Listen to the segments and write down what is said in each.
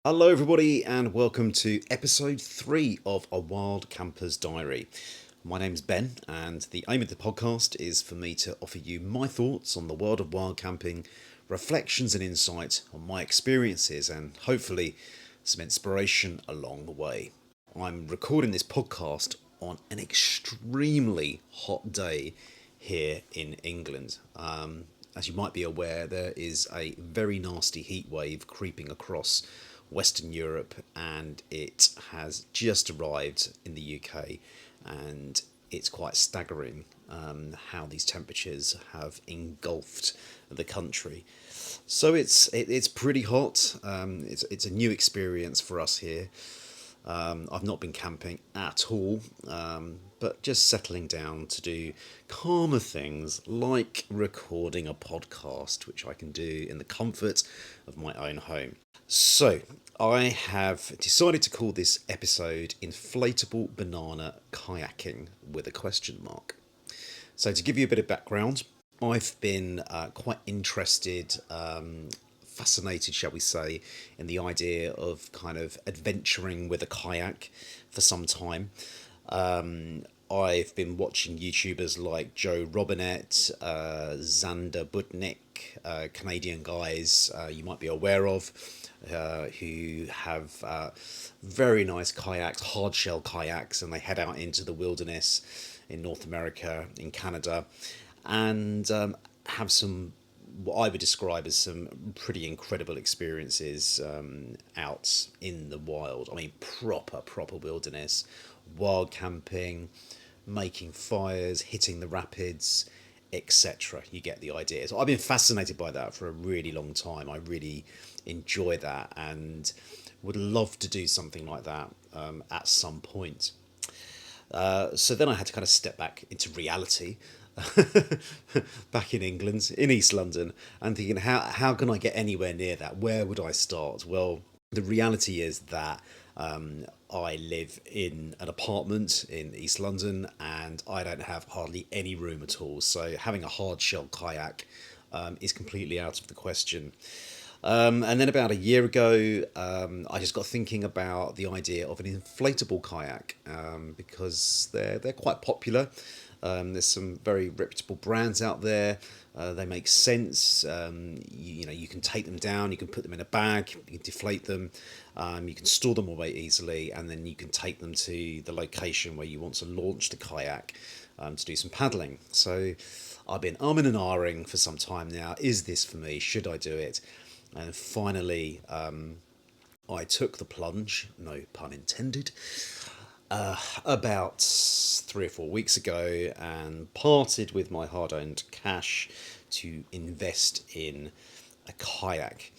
Hello, everybody, and welcome to episode 3 of A Wild Camper's Diary. My name's Ben, and the aim of the podcast is for me to offer you my thoughts on the world of wild camping, reflections and insight on my experiences, and hopefully some inspiration along the way. I'm recording this podcast on an extremely hot day here in England. As you might be aware, there is a very nasty heat wave creeping across Western Europe, and it has just arrived in the UK, and it's quite staggering how these temperatures have engulfed the country. So it's pretty hot. It's a new experience for us here. I've not been camping at all, but just settling down to do calmer things like recording a podcast, which I can do in the comfort of my own home. So, I have decided to call this episode Inflatable Banana Kayaking with a question mark. So, to give you a bit of background, I've been quite interested, fascinated, shall we say, in the idea of kind of adventuring with a kayak for some time. I've been watching YouTubers like Joe Robinette, Xander Budnick, Canadian guys you might be aware of, who have very nice kayaks, hard shell kayaks, and they head out into the wilderness in North America, in Canada, and have some what I would describe as some pretty incredible experiences out in the wild. I mean, proper wilderness, wild camping, making fires, hitting the rapids, etc. You get the idea. So I've been fascinated by that for a really long time. I really enjoy that and would love to do something like that at some point. So then I had to kind of step back into reality back in England, in East London, and thinking, how can I get anywhere near that? Where would I start? Well, the reality is that I live in an apartment in East London and I don't have hardly any room at all. So having a hard shell kayak is completely out of the question. And then about a year ago, I just got thinking about the idea of an inflatable kayak because they're quite popular. There's some very reputable brands out there. They make sense. You can take them down. You can put them in a bag. You can deflate them. You can store them away easily, and then you can take them to the location where you want to launch the kayak to do some paddling. So I've been umming and ahhing for some time now. Is this for me? Should I do it? And finally, I took the plunge, no pun intended, about 3 or 4 weeks ago and parted with my hard earned cash to invest in a kayak.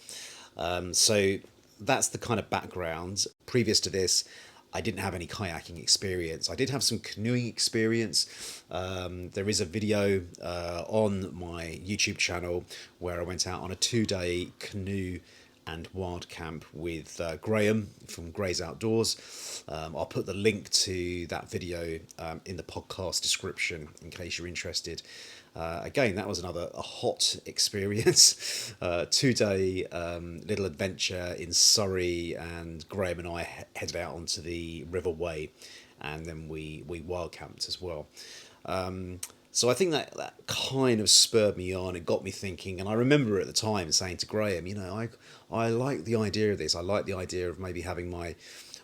So that's the kind of background. Previous to this, I didn't have any kayaking experience. I did have some canoeing experience. There is a video on my YouTube channel where I went out on a 2-day canoe and wild camp with Graham from Gray's Outdoors. I'll put the link to that video in the podcast description in case you're interested. Again, that was a hot experience. 2-day little adventure in Surrey, and Graham and I headed out onto the River Wey, and then we wild camped as well. So I think that kind of spurred me on. It got me thinking, and I remember at the time saying to Graham, I like the idea of this. I like the idea of maybe having my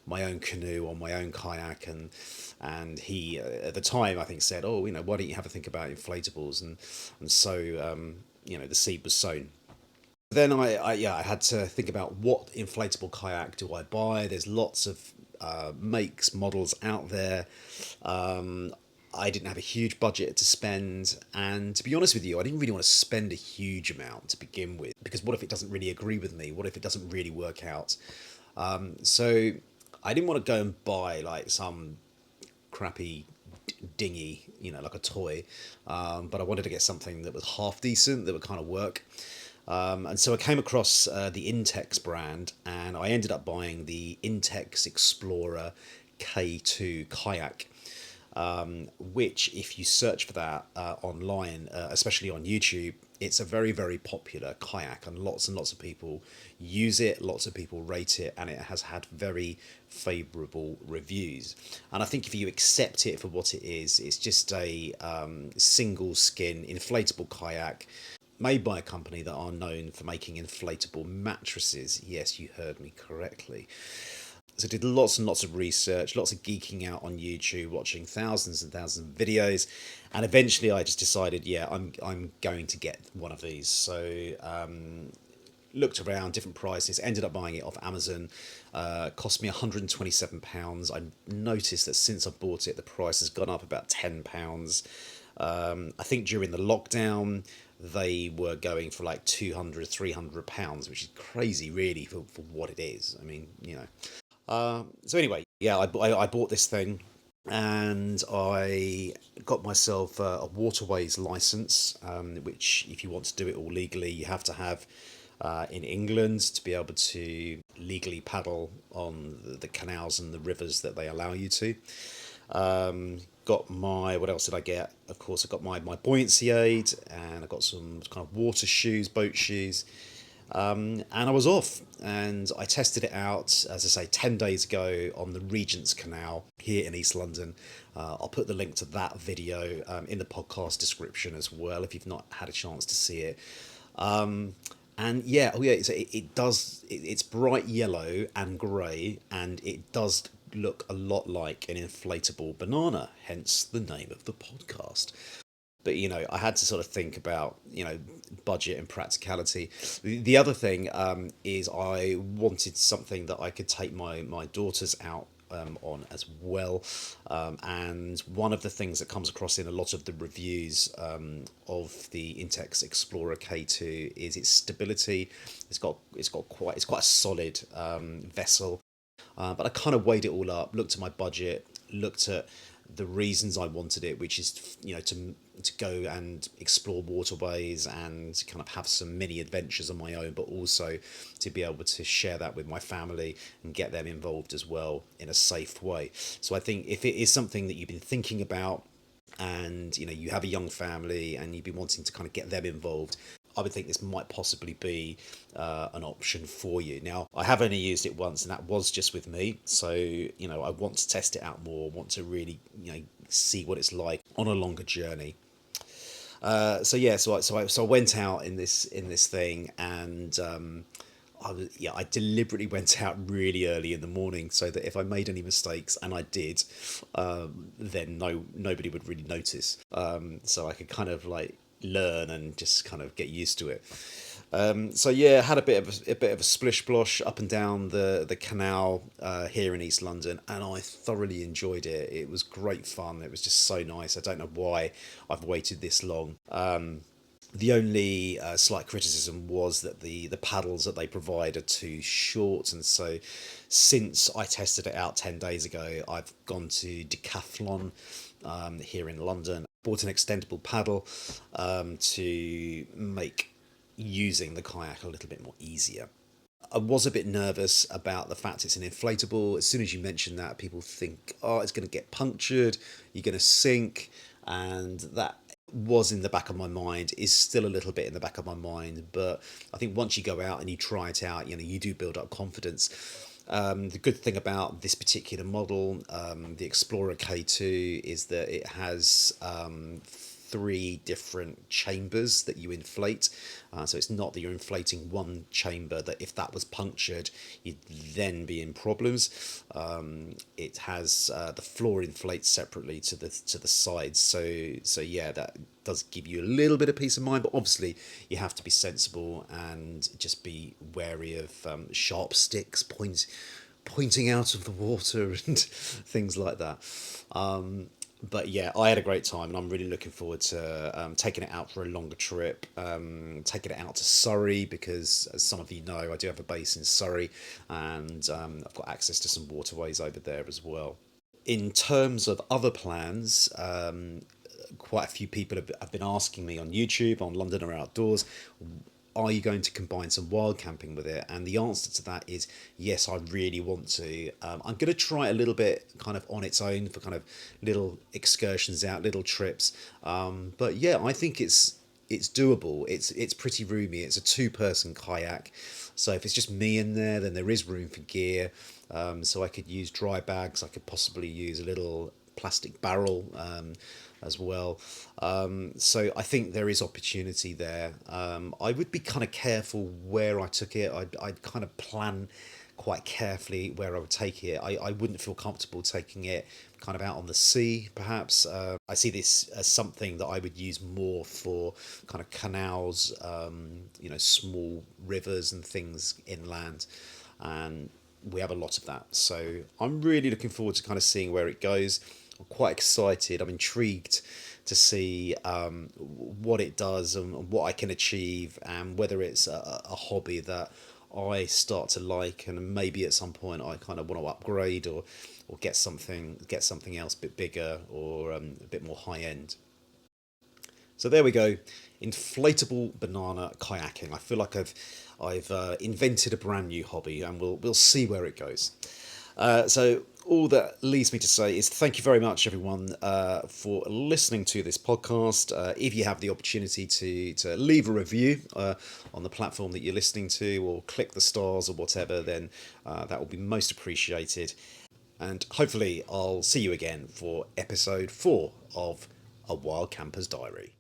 own canoe or my own kayak, and he at the time I think said, oh, why don't you have a think about inflatables, and so the seed was sown. Then I had to think about what inflatable kayak do I buy. There's lots of makes, models out there. I didn't have a huge budget to spend, and to be honest with you, I didn't really want to spend a huge amount to begin with, because what if it doesn't really agree with me? What if it doesn't really work out? So I didn't want to go and buy like some crappy dinghy, like a toy, but I wanted to get something that was half decent, that would kind of work. And so I came across the Intex brand, and I ended up buying the Intex Explorer K2 kayak, which, if you search for that online, especially on YouTube, It's a very, very popular kayak, and lots of people use it, lots of people rate it, and it has had very favourable reviews. And I think if you accept it for what it is, it's just a single skin inflatable kayak made by a company that are known for making inflatable mattresses. Yes, you heard me correctly. So I did lots and lots of research, lots of geeking out on YouTube, watching thousands and thousands of videos, and eventually I just decided, yeah, I'm going to get one of these. So looked around different prices, ended up buying it off Amazon. Cost me £127. I noticed that since I bought it, the price has gone up about £10. I think during the lockdown, they were going for like £200, £300, which is crazy, really, for what it is. I mean, you know. So anyway, yeah, I bought this thing, and I got myself a waterways license, which, if you want to do it all legally, you have to have in England to be able to legally paddle on the canals and the rivers that they allow you to. Got my, what else did I get? Of course, I got my buoyancy aid, and I got some kind of water shoes, boat shoes. And I was off, and I tested it out, as I say, 10 days ago on the Regent's Canal here in East London. I'll put the link to that video in the podcast description as well if you've not had a chance to see it. And yeah, oh yeah, so it does, it's bright yellow and grey, and it does look a lot like an inflatable banana, hence the name of the podcast. But you know, I had to sort of think about, you know, budget and practicality. The other thing is I wanted something that I could take my daughters out on as well. And one of the things that comes across in a lot of the reviews of the Intex Explorer K2 is its stability. It's quite a solid vessel. But I kind of weighed it all up, looked at my budget, looked at the reasons I wanted it, which is, you know, to go and explore waterways and kind of have some mini adventures on my own, but also to be able to share that with my family and get them involved as well in a safe way. So I think if it is something that you've been thinking about, and you know, you have a young family and you've been wanting to kind of get them involved, I would think this might possibly be an option for you. Now, I have only used it once, and that was just with me. So, you know, I want to test it out more, want to really, you know, see what it's like on a longer journey. So yeah, so I went out in this thing, and I deliberately went out really early in the morning so that if I made any mistakes, and I did, then nobody would really notice. So I could kind of like learn and just kind of get used to it. So yeah, had a bit of a splish splosh up and down the canal here in East London, and I thoroughly enjoyed it. It was great fun. It was just so nice. I don't know why I've waited this long. The only slight criticism was that the paddles that they provide are too short, and so since I tested it out 10 days ago, I've gone to Decathlon here in London, bought an extendable paddle to make using the kayak a little bit more easier. I was a bit nervous about the fact it's an inflatable. As soon as you mention that, people think, oh, it's going to get punctured, you're going to sink, and that was in the back of my mind, is still a little bit in the back of my mind. But I think once you go out and you try it out, you know, you do build up confidence. The good thing about this particular model, the Explorer K2, is that it has three different chambers that you inflate. So it's not that you're inflating one chamber that if that was punctured, you'd then be in problems. It has the floor inflates separately to the sides. So yeah, that does give you a little bit of peace of mind, but obviously you have to be sensible and just be wary of sharp sticks pointing out of the water and things like that. But yeah, I had a great time, and I'm really looking forward to taking it out for a longer trip, taking it out to Surrey, because as some of you know, I do have a base in Surrey, and I've got access to some waterways over there as well. In terms of other plans, quite a few people have been asking me on YouTube, on Londoner Outdoors, are you going to combine some wild camping with it? And the answer to that is yes, I really want to. I'm going to try it a little bit kind of on its own for kind of little excursions out, little trips. But yeah, I think it's doable. It's pretty roomy. It's a two-person kayak, so if it's just me in there, then there is room for gear. So I could use dry bags. I could possibly use a little plastic barrel as well. So I think there is opportunity there. I would be kind of careful where I took it. I'd kind of plan quite carefully where I would take it. I wouldn't feel comfortable taking it kind of out on the sea, perhaps. I see this as something that I would use more for kind of canals, small rivers and things inland. And we have a lot of that. So I'm really looking forward to kind of seeing where it goes. I'm quite excited. I'm intrigued to see what it does and what I can achieve, and whether it's a hobby that I start to like, and maybe at some point I kind of want to upgrade or get something else a bit bigger or a bit more high end. So there we go, inflatable banana kayaking. I feel like I've invented a brand new hobby, and we'll see where it goes. So all that leaves me to say is thank you very much, everyone, for listening to this podcast. If you have the opportunity to leave a review on the platform that you're listening to, or click the stars or whatever, then that will be most appreciated. And hopefully I'll see you again for episode 4 of A Wild Camper's Diary.